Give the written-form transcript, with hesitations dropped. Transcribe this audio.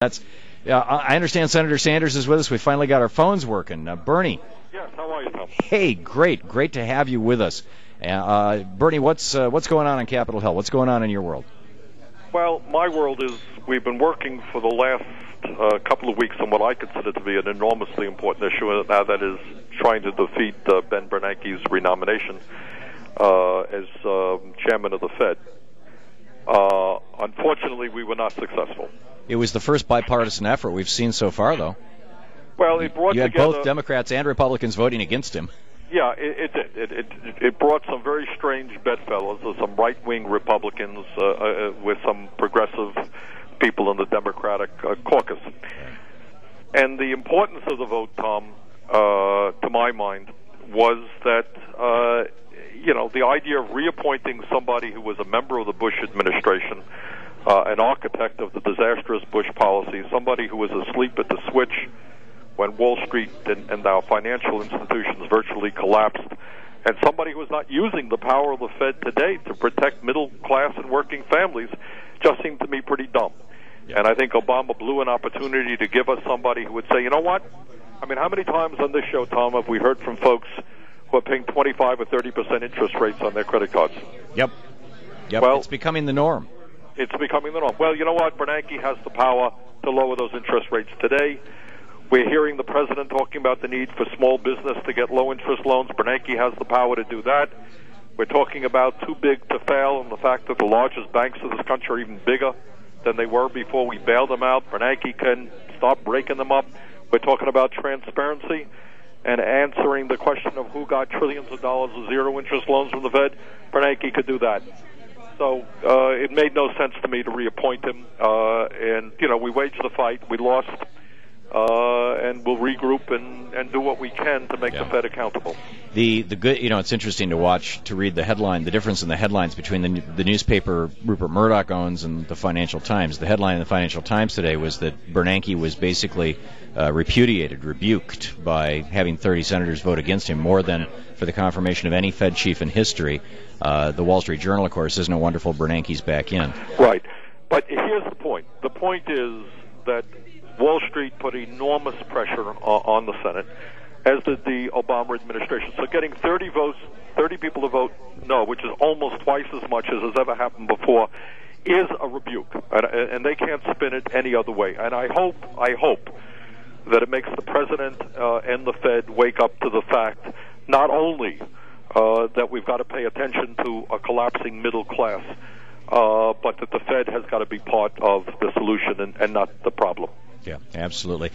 That's. I understand Senator Sanders is with us. We finally got our phones working. Bernie. Yes, how are you, Thom? Hey, great to have you with us. Bernie, what's going on Capitol Hill? What's going on in your world? Well, my world is we've been working for the last couple of weeks on what I consider to be an enormously important issue, and that is trying to defeat Ben Bernanke's renomination as chairman of the Fed. Unfortunately, we were not successful. It was the first bipartisan effort we've seen so far, though. Well, it brought you had together both Democrats and Republicans voting against him. Yeah, it did. It brought some very strange bedfellows, some right-wing Republicans with some progressive people in the Democratic caucus. And the importance of the vote, Thom, to my mind, was that the idea of reappointing somebody who was a member of the Bush administration, an architect of the disastrous Bush policy, somebody who was asleep at the switch when Wall Street and our financial institutions virtually collapsed, and somebody who was not using the power of the Fed today to protect middle class and working families, just seemed to me pretty dumb. And I think Obama blew an opportunity to give us somebody who would say, you know what? I mean, how many times on this show, Thom, have we heard from folks who are paying 25 or 30% interest rates on their credit cards? Yep. Well, it's becoming the norm. It's becoming the norm. Well, you know what? Bernanke has the power to lower those interest rates today. We're hearing the president talking about the need for small business to get low-interest loans. Bernanke has the power to do that. We're talking about too big to fail and the fact that the largest banks of this country are even bigger than they were before we bailed them out. Bernanke can stop breaking them up. We're talking about transparency and answering the question of who got trillions of dollars of zero-interest loans from the Fed. Bernanke could do that. So it made no sense to me to reappoint him. And we waged the fight. We lost. And we'll regroup and do what we can to make the Fed accountable. The good, it's interesting to read the headline, the difference in the headlines between the newspaper Rupert Murdoch owns and the Financial Times. The headline in the Financial Times today was that Bernanke was basically rebuked by having 30 senators vote against him, more than for the confirmation of any Fed chief in history. The Wall Street Journal, of course, isn't it wonderful Bernanke's back in. Right. But here's the point. The point is that Wall Street put enormous pressure on the Senate, as did the Obama administration. So getting 30 people to vote no, which is almost twice as much as has ever happened before, is a rebuke. And they can't spin it any other way. And I hope that it makes the president and the Fed wake up to the fact not only that we've got to pay attention to a collapsing middle class, but that the Fed has got to be part of the solution and not the problem. Yeah, absolutely.